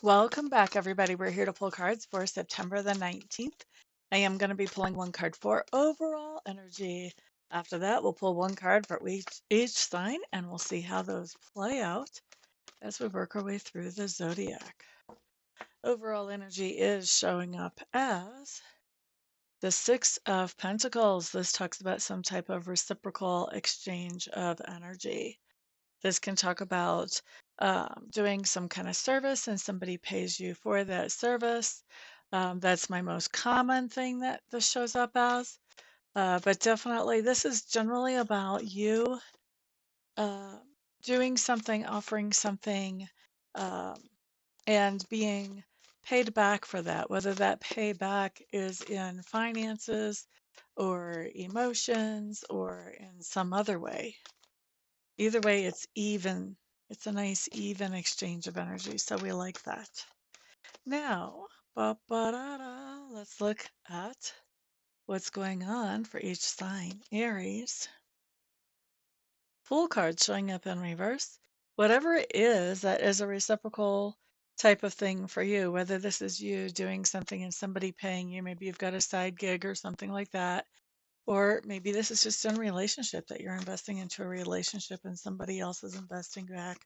Welcome back, everybody. We're here to pull cards for September the 19th. I am going to be pulling one card for overall energy. After that, we'll pull one card for each sign, and we'll see how those play out as we work our way through the zodiac. Overall energy is showing up as the Six of Pentacles. This talks about some type of reciprocal exchange of energy. This can talk about doing some kind of service and somebody pays you for that service. That's my most common thing that this shows up as. But definitely, this is generally about you uh, doing something, offering something, um, and being paid back for that, whether that payback is in finances or emotions or in some other way. Either way, it's even. It's a nice, even exchange of energy. So we like that. Now, let's look at what's going on for each sign. Aries, Fool card showing up in reverse. Whatever it is that is a reciprocal type of thing for you, whether this is you doing something and somebody paying you, maybe you've got a side gig or something like that. Or maybe this is just in a relationship that you're investing into a relationship and somebody else is investing back.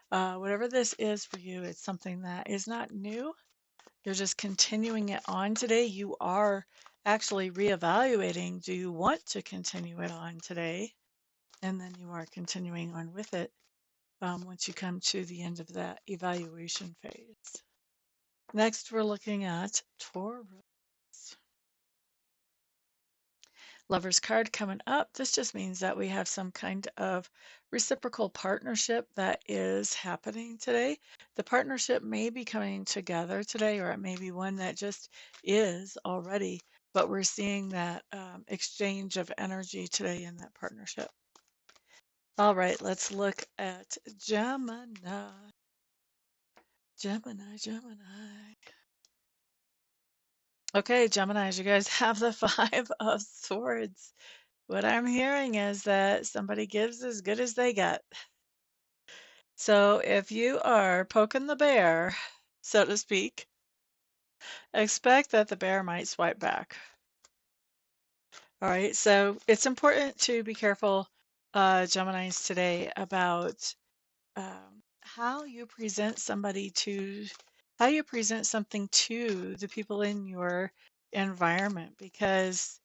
Whatever this is for you, it's something that is not new. You're just continuing it on today. You are actually reevaluating, do you want to continue it on today? And then you are continuing on with it once you come to the end of that evaluation phase. Next, we're looking at Taurus. Lover's card coming up. This just means that we have some kind of reciprocal partnership that is happening today. The partnership may be coming together today, or it may be one that just is already, but we're seeing that exchange of energy today in that partnership. All right, let's look at Gemini. Gemini. Okay, Geminis, you guys have the Five of Swords. What I'm hearing is that somebody gives as good as they get. So if you are poking the bear, so to speak, expect that the bear might swipe back. All right, so it's important to be careful, Geminis, today about how you present how you present something to the people in your environment, because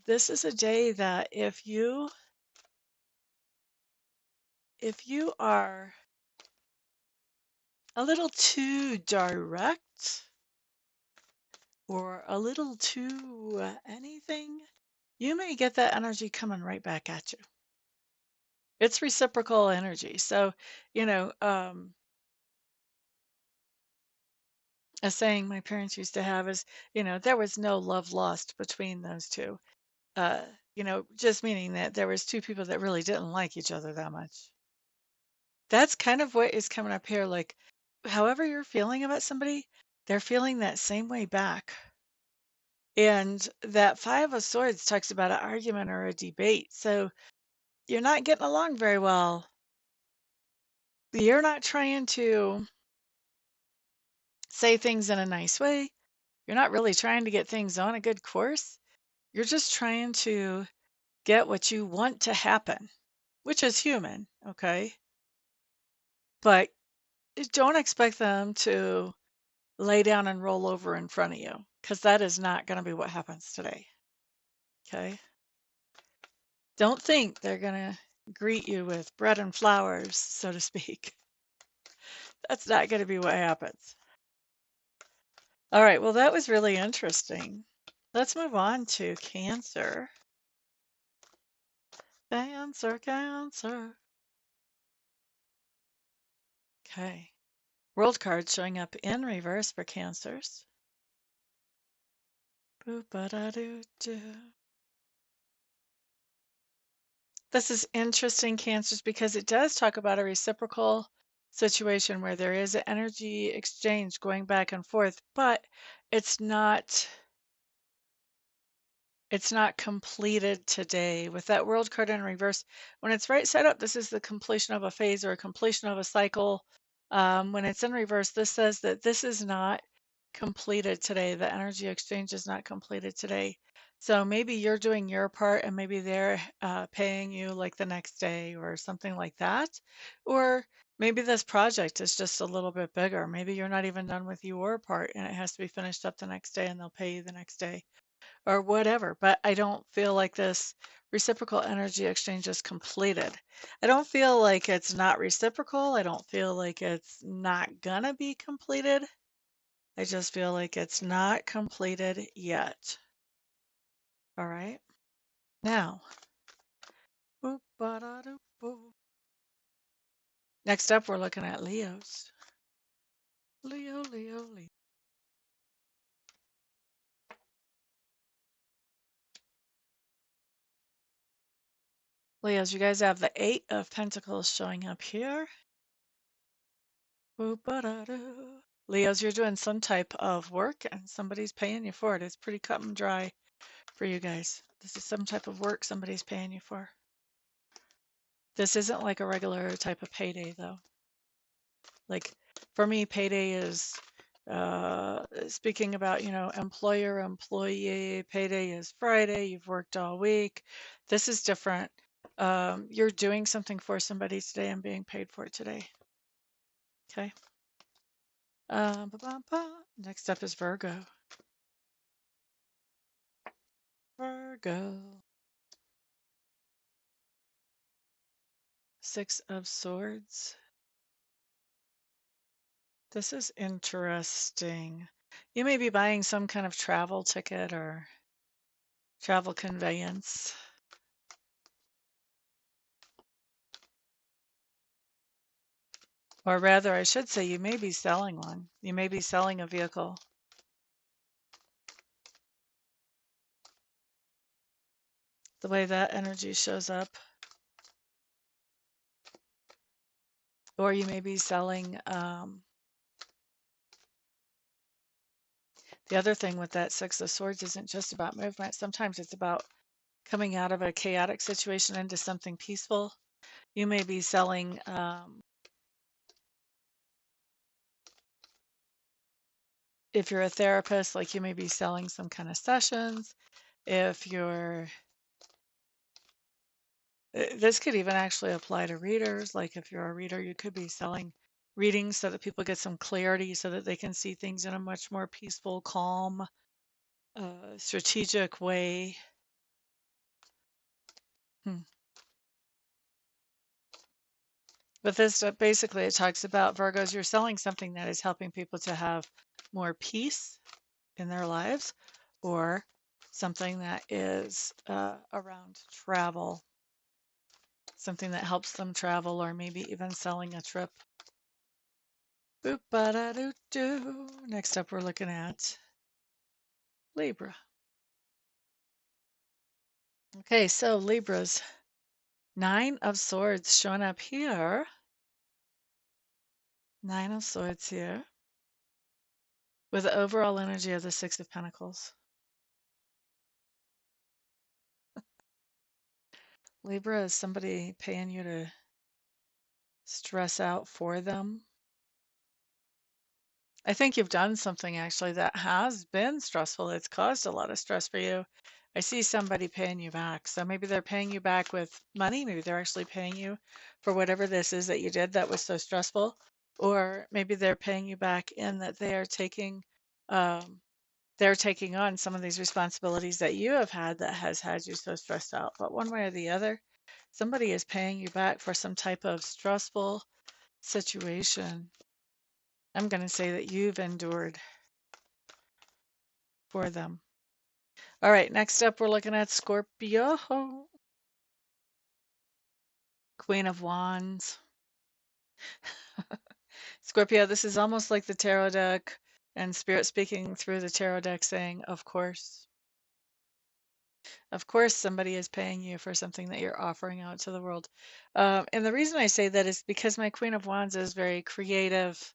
this is a day that if you are a little too direct or a little too anything, you may get that energy coming right back at you. It's reciprocal energy. So, you know, a saying my parents used to have is, there was no love lost between those two. Uh, just meaning that there was two people that really didn't like each other that much. That's kind of what is coming up here. Like, however you're feeling about somebody, they're feeling that same way back. And that Five of Swords talks about an argument or a debate. So you're not getting along very well. You're not trying to say things in a nice way. You're not really trying to get things on a good course. You're just trying to get what you want to happen, which is human, okay? But don't expect them to lay down and roll over in front of you, because that is not going to be what happens today, okay? Don't think they're going to greet you with bread and flowers, so to speak. That's not going to be what happens. All right, well, that was really interesting. Let's move on to Cancer. Cancer. Okay. World card showing up in reverse for Cancers. Boop-a-da-doo-doo. This is interesting, Cancers, because it does talk about a reciprocal situation where there is an energy exchange going back and forth, but it's not completed today. With that World card in reverse, when it's right side up, this is the completion of a phase or a completion of a cycle. When it's in reverse, this says that this is not completed today. The energy exchange is not completed today. So maybe you're doing your part and maybe they're paying you like the next day or something like that. Or maybe this project is just a little bit bigger. Maybe you're not even done with your part and it has to be finished up the next day and they'll pay you the next day or whatever. But I don't feel like this reciprocal energy exchange is completed. I don't feel like it's not reciprocal. I don't feel like it's not gonna be completed. I just feel like it's not completed yet. All right. Now, boop, ba-da-doop, boop. Next up, we're looking at Leos. Leo, Leo, Leo. Leos, you guys have the Eight of Pentacles showing up here. Boop, ba-da-doo. Leos, you're doing some type of work and somebody's paying you for it. It's pretty cut and dry for you guys. This is some type of work somebody's paying you for. This isn't like a regular type of payday, though. Like for me, payday is speaking about, employer, employee, payday is Friday, you've worked all week. This is different. You're doing something for somebody today and being paid for it today. Okay. Next up is Virgo. Virgo. Six of Swords. This is interesting. You may be buying some kind of travel ticket or travel conveyance. Or rather, I should say, you may be selling one. You may be selling a vehicle. The way that energy shows up. Or you may be selling. The other thing with that Six of Swords isn't just about movement. Sometimes it's about coming out of a chaotic situation into something peaceful. You may be selling. If you're a therapist, like you may be selling some kind of sessions. If you're This could even actually apply to readers. Like if you're a reader, you could be selling readings so that people get some clarity so that they can see things in a much more peaceful, calm, strategic way. Hmm. But this basically it talks about Virgos, you're selling something that is helping people to have more peace in their lives or something that is around travel, something that helps them travel or maybe even selling a trip. Boop, ba-da-doo, doo. Next up, we're looking at Libra. Okay, so Libra's Nine of Swords showing up here. Nine of Swords here. With the overall energy of the Six of Pentacles. Libra is somebody paying you to stress out for them. I think you've done something actually that has been stressful. It's caused a lot of stress for you. I see somebody paying you back. So maybe they're paying you back with money. Maybe they're actually paying you for whatever this is that you did that was so stressful. Or maybe they're paying you back in that um, they're taking on some of these responsibilities that you have had that has had you so stressed out. But one way or the other, somebody is paying you back for some type of stressful situation. I'm going to say that you've endured for them. All right, next up, we're looking at Scorpio. Queen of Wands. Scorpio, this is almost like the tarot deck and Spirit speaking through the tarot deck saying, of course. Of course, somebody is paying you for something that you're offering out to the world. And the reason I say that is because my Queen of Wands is very creative,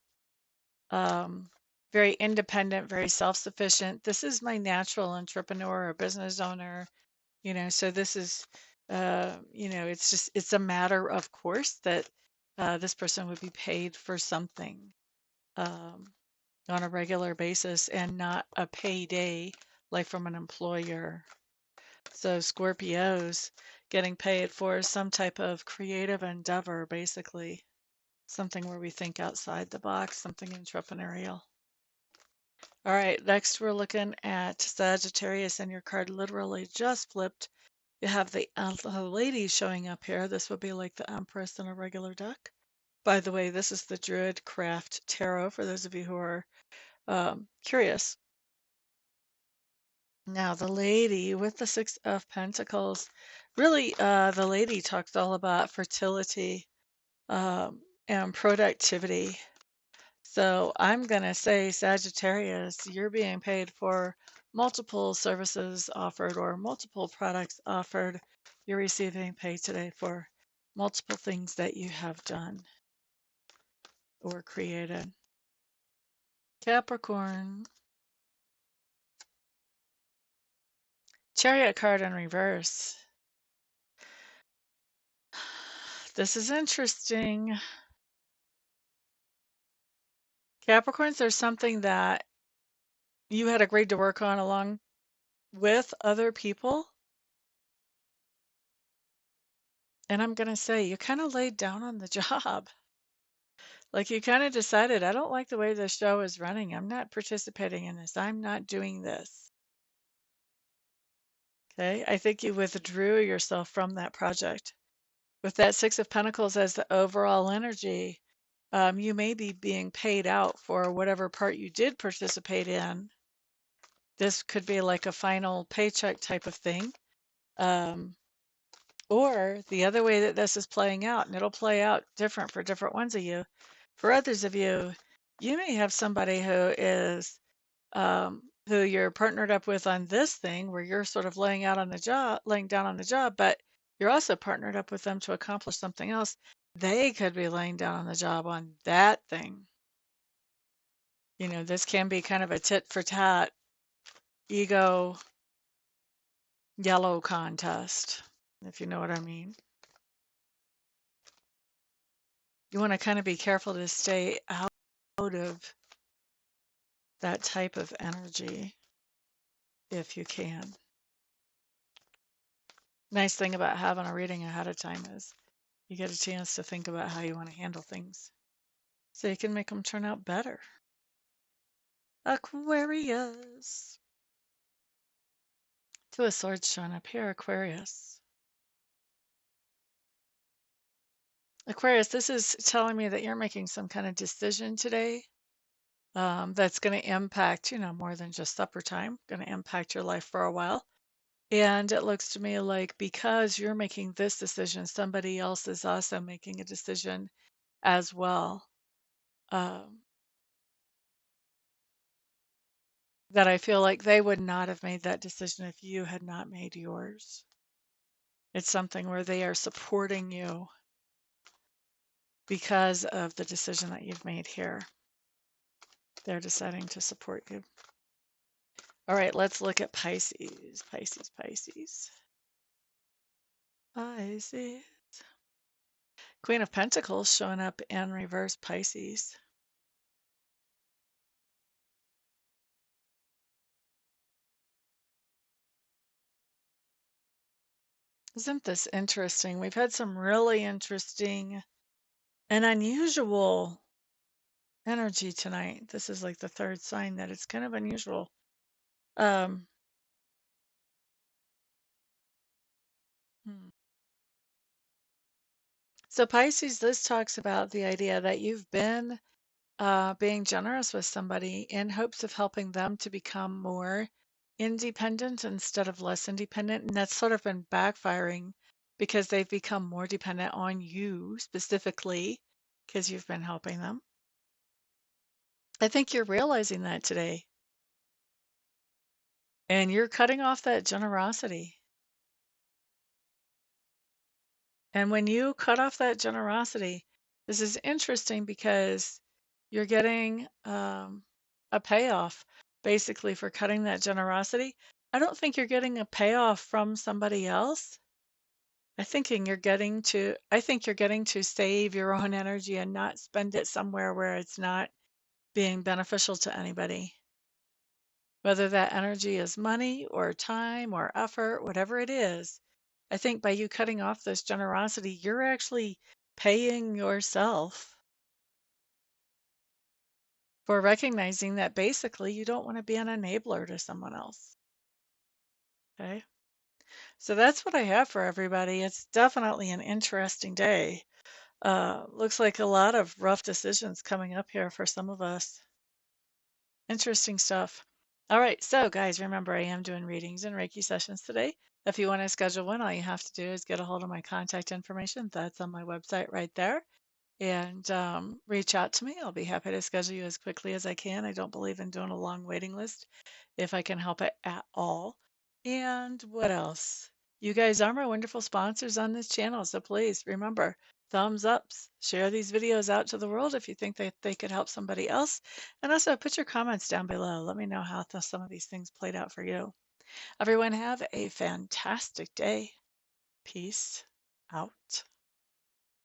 um, very independent, very self-sufficient. This is my natural entrepreneur or business owner, so this is, it's a matter of course that This person would be paid for something um, on a regular basis and not a payday like from an employer. So Scorpios getting paid for some type of creative endeavor, basically. Something where we think outside the box, something entrepreneurial. All right, next we're looking at Sagittarius, and your card literally just flipped. You have the lady showing up here. This would be like the Empress in a regular deck. By the way, this is the Druid Craft Tarot for those of you who are curious. Now, the lady with the Six of Pentacles, really, the lady talks all about fertility and productivity. So I'm going to say, Sagittarius, you're being paid for multiple services offered or multiple products offered. You're receiving pay today for multiple things that you have done or created. Capricorn, Chariot card in reverse. This is interesting. Capricorns, there's something that you had agreed to work on along with other people. And I'm going to say, you kind of laid down on the job. Like you kind of decided, I don't like the way the show is running. I'm not participating in this. I'm not doing this. Okay. I think you withdrew yourself from that project. With that Six of Pentacles as the overall energy, you may be being paid out for whatever part you did participate in. This could be like a final paycheck type of thing. Or the other way that this is playing out, and it'll play out different for different ones of you. For others of you, you may have somebody who you're partnered up with on this thing where you're sort of laying down on the job, but you're also partnered up with them to accomplish something else. They could be laying down on the job on that thing. You know, this can be kind of a tit for tat ego yellow contest, if you know what I mean. You want to kind of be careful to stay out of that type of energy if you can. Nice thing about having a reading ahead of time is you get a chance to think about how you want to handle things so you can make them turn out better. Aquarius. Two of Swords showing up here, Aquarius. Aquarius, this is telling me that you're making some kind of decision today that's going to impact, more than just supper time, going to impact your life for a while. And it looks to me like because you're making this decision, somebody else is also making a decision as well. That I feel like they would not have made that decision if you had not made yours. It's something where they are supporting you because of the decision that you've made here. They're deciding to support you. All right, let's look at Pisces. Pisces. Queen of Pentacles showing up in reverse, Pisces. Isn't this interesting? We've had some really interesting and unusual energy tonight. This is like the third sign that it's kind of unusual. Um, hmm. So Pisces, this talks about the idea that you've been being generous with somebody in hopes of helping them to become more independent instead of less independent. And that's sort of been backfiring because they've become more dependent on you specifically because you've been helping them. I think you're realizing that today. And you're cutting off that generosity. And when you cut off that generosity, this is interesting because you're getting a payoff basically for cutting that generosity. I don't think you're getting a payoff from somebody else. I think you're getting to save your own energy and not spend it somewhere where it's not being beneficial to anybody. Whether that energy is money or time or effort, whatever it is, I think by you cutting off this generosity, you're actually paying yourself for recognizing that basically you don't want to be an enabler to someone else. Okay. So that's what I have for everybody. It's definitely an interesting day. Looks like a lot of rough decisions coming up here for some of us. Interesting stuff. All right, so guys, remember I am doing readings and Reiki sessions today. If you want to schedule one, all you have to do is get a hold of my contact information. That's on my website right there. And reach out to me. I'll be happy to schedule you as quickly as I can. I don't believe in doing a long waiting list if I can help it at all. And what else? You guys are my wonderful sponsors on this channel. So please remember, thumbs ups, share these videos out to the world if you think that they could help somebody else. And also put your comments down below. Let me know how some of these things played out for you. Everyone have a fantastic day. Peace out.